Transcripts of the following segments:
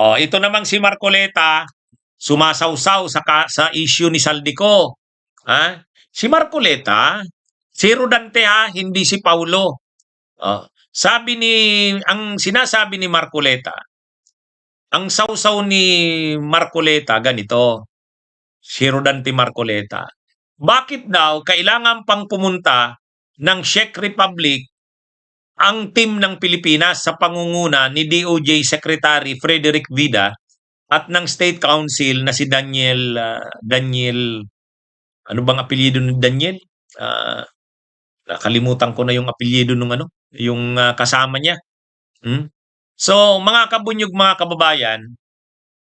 Ito namang si Marcoleta, sumasawsaw sa issue ni Saldico. Ha? Si Marcoleta, si Rodante ha, hindi si Paulo. Ang sinasabi ni Marcoleta, ang sawsaw ni Marcoleta ganito, si Rodante Marcoleta. Bakit daw kailangan pang pumunta ng Czech Republic ang team ng Pilipinas sa pangunguna ni DOJ Secretary Frederick Vida at ng State Council na si Daniel, ano bang apelyido ni Daniel? Nakalimutan ko na yung apelyido nung yung kasama niya. So, mga kabunyog, mga kababayan,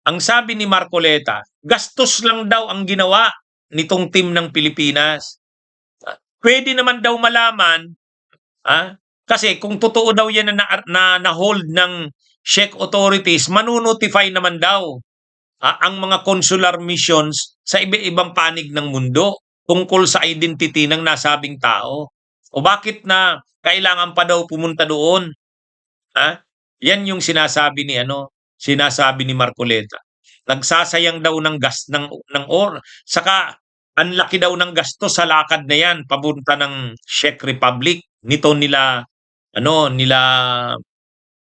ang sabi ni Marcoleta, gastos lang daw ang ginawa nitong team ng Pilipinas. Pwede naman daw malaman, kasi kung totoo daw yan na hold ng Czech authorities, manonotify naman daw ang mga consular missions sa iba-ibang panig ng mundo tungkol sa identity ng nasabing tao. O bakit na kailangan pa daw pumunta doon? Yan yung sinasabi ni Marcoleta. Nagsasayang daw ng gas ng saka ang laki daw ng gasto sa lakad na yan papunta ng Czech Republic nito nila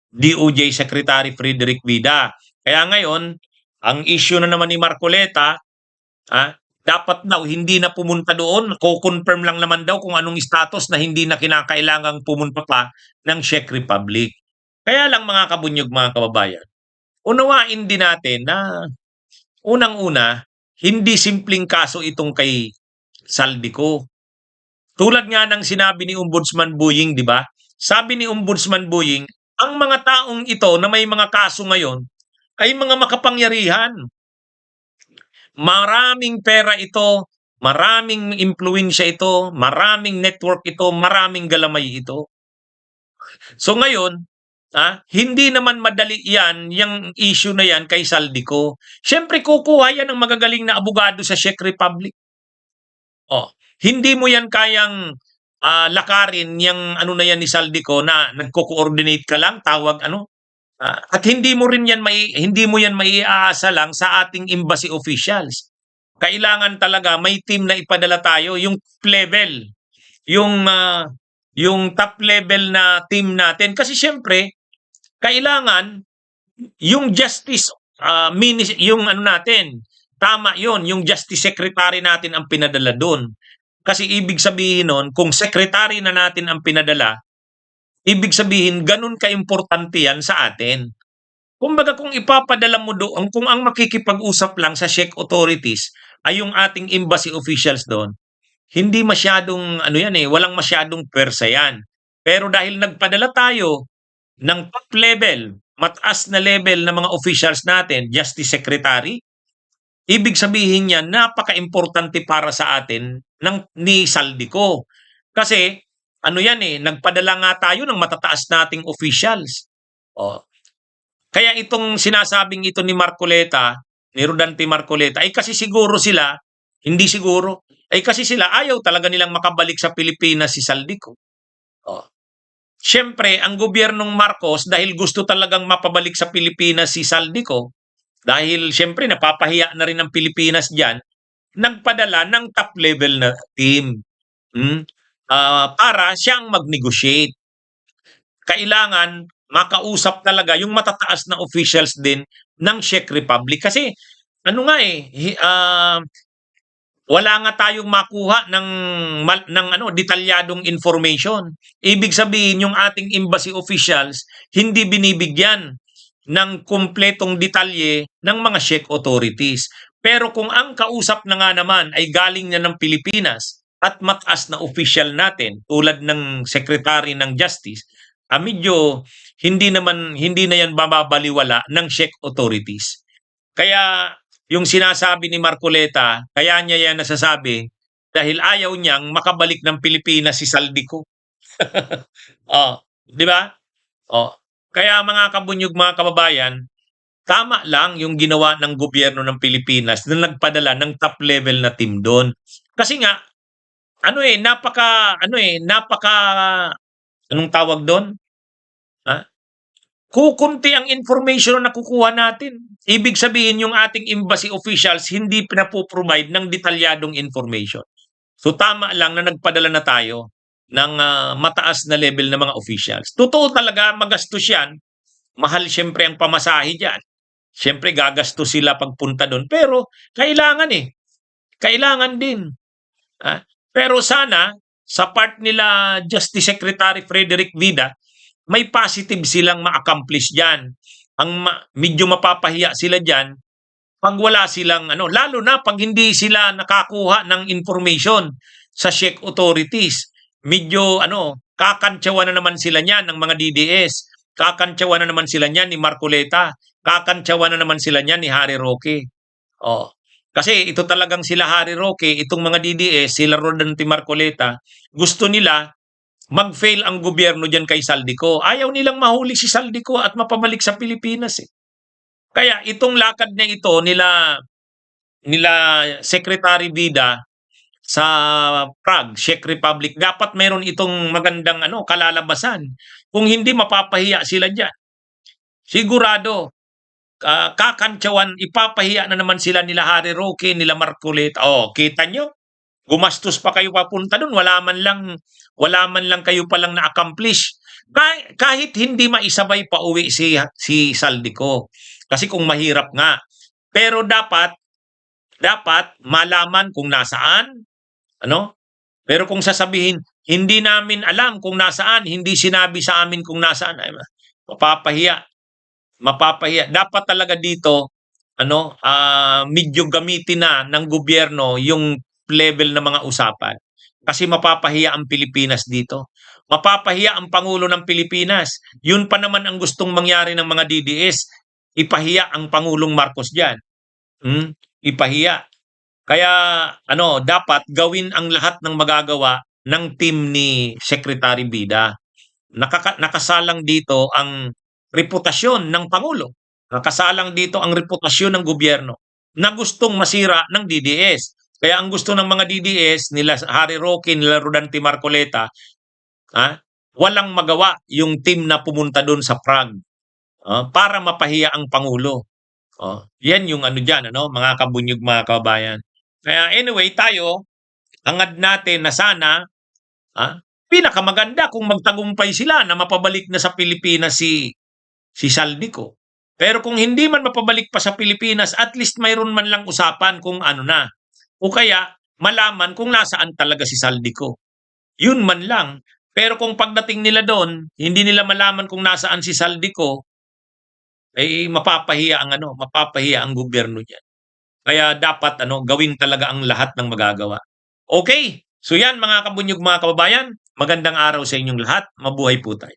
DOJ Secretary Frederick Vida. Kaya ngayon, ang issue na naman ni Marcoleta, dapat daw hindi na pumunta doon, ko-confirm lang naman daw kung anong status na hindi na kinakailangang pumunta pa ng Czech Republic. Kaya lang mga kabunyog, mga kababayan, unawain din natin na unang-una, hindi simpleng kaso itong kay Saldico. Tulad nga ng sinabi ni Ombudsman Buying, di ba? Sabi ni Ombudsman Buying, ang mga taong ito na may mga kaso ngayon ay mga makapangyarihan. Maraming pera ito, maraming impluwensya ito, maraming network ito, maraming galamay ito. So ngayon, hindi naman madali yan, yung issue na yan kay Saldico. Siyempre kukuha yan ng magagaling na abogado sa Czech Republic. Hindi mo yan kayang lakarin yung na yan ni Saldico na nagko-coordinate ka lang, tawag at hindi mo yan maiaasa lang sa ating embassy officials. Kailangan talaga may team na ipadala tayo, yung level, yung top level na team natin kasi siyempre kailangan yung justice yung natin, tama yon, yung justice secretary natin ang pinadala doon. Kasi ibig sabihin nun, kung secretary na natin ang pinadala, ibig sabihin ganun ka-importante yan sa atin. Kumbaga kung ipapadala mo doon, kung ang makikipag-usap lang sa Czech authorities ay yung ating embassy officials doon, hindi masyadong walang masyadong pwersa yan. Pero dahil nagpadala tayo ng top level, mataas na level ng mga officials natin, Justice Secretary, ibig sabihin niya napaka-importante para sa atin ni Saldico. Kasi nagpadala nga tayo ng matataas nating officials. Kaya itong sinasabing ito ni Marcoleta, ni Rodante Marcoleta, ay kasi siguro sila, hindi siguro, ay kasi sila ayaw talaga nilang makabalik sa Pilipinas si Saldico. Siyempre, ang gobyernong Marcos, dahil gusto talagang mapabalik sa Pilipinas si Saldico, dahil siyempre napapahiya na rin ang Pilipinas dyan, nagpadala ng top level na team para siyang mag-negotiate. Kailangan makausap talaga yung matataas na officials din ng Czech Republic. Kasi wala nga tayong makuha ng detalyadong information. Ibig sabihin yung ating embassy officials hindi binibigyan ng kumpletong detalye ng mga Czech authorities. Pero kung ang kausap na nga naman ay galing na ng Pilipinas at mataas na official natin tulad ng Secretary ng Justice, medyo hindi na yan babaliwala ng Czech authorities. Kaya yung sinasabi ni Marcoleta, kaya niya yan nasasabi dahil ayaw niyang makabalik ng Pilipinas si Saldico. Di ba? Kaya mga kabunyog, mga kababayan, tama lang yung ginawa ng gobyerno ng Pilipinas na nagpadala ng top level na team doon. Kasi nga napaka anong tawag doon? kukunti ang information na nakukuha natin. Ibig sabihin yung ating embassy officials hindi pinapo-provide ng detalyadong information. So tama lang na nagpadala na tayo ng mataas na level na mga officials. Totoo talaga magastos yan. Mahal siyempre ang pamasahe diyan. Siyempre gagastos sila pagpunta doon. Pero kailangan eh. Kailangan din. Pero sana sa part nila Justice Secretary Frederick Vida, may positive silang ma-accomplish diyan. Medyo mapapahiya sila diyan pag wala silang lalo na pag hindi sila nakakuha ng information sa Czech authorities. Medyo kakantsawan na naman sila niyan ng mga DDS. Kakantsawan na naman sila niyan ni Marcoleta. Kakantsawan na naman sila niyan ni Harry Roque. Oh. Kasi ito talagang sila Harry Roque, itong mga DDS, sila Rodante Marcoleta, gusto nila mag-fail ang gobyerno diyan kay Saldico. Ayaw nilang mahuli si Saldico at mapabalik sa Pilipinas eh. Kaya itong lakad na ito nila Secretary Vida sa Prague, Czech Republic, dapat meron itong magandang kalalabasan. Kung hindi mapapahiya sila diyan. Sigurado kakantsawan, ipapahiya na naman sila nila Harry Roque, nila Marcoleta. Oh, kita nyo? Gumastos pa kayo papunta doon, wala man lang kayo palang na-accomplish. Kahit hindi maisabay pa uwi si Saldico. Kasi kung mahirap nga. Pero dapat malaman kung nasaan, Pero kung sasabihin, hindi namin alam kung nasaan, hindi sinabi sa amin kung nasaan, ay, mapapahiya. Dapat talaga dito, medyo gamitin na ng gobyerno yung level ng mga usapan. Kasi mapapahiya ang Pilipinas dito. Mapapahiya ang Pangulo ng Pilipinas. Yun pa naman ang gustong mangyari ng mga DDS. Ipahiya ang Pangulong Marcos diyan. Ipahiya. Kaya dapat gawin ang lahat ng magagawa ng team ni Secretary Vida. Nakasalang dito ang reputasyon ng Pangulo. Nakasalang dito ang reputasyon ng gobyerno na gustong masira ng DDS. Kaya ang gusto ng mga DDS, nila Harry Roque, nila Rodante Marcoleta, walang magawa yung team na pumunta doon sa Prague para mapahiya ang Pangulo. Yan yung dyan, mga kabunyog, mga kababayan. Kaya anyway, tayo, hangad natin na sana, pinakamaganda kung magtagumpay sila na mapabalik na sa Pilipinas si Saldico. Pero kung hindi man mapabalik pa sa Pilipinas, at least mayroon man lang usapan kung na. O kaya, malaman kung nasaan talaga si Saldico. Yun man lang. Pero kung pagdating nila doon, hindi nila malaman kung nasaan si Saldico, mapapahiya ang gobyerno niyan. Kaya dapat gawin talaga ang lahat ng magagawa. Okay, so yan mga kabunyog, mga kababayan, magandang araw sa inyong lahat. Mabuhay po tayo.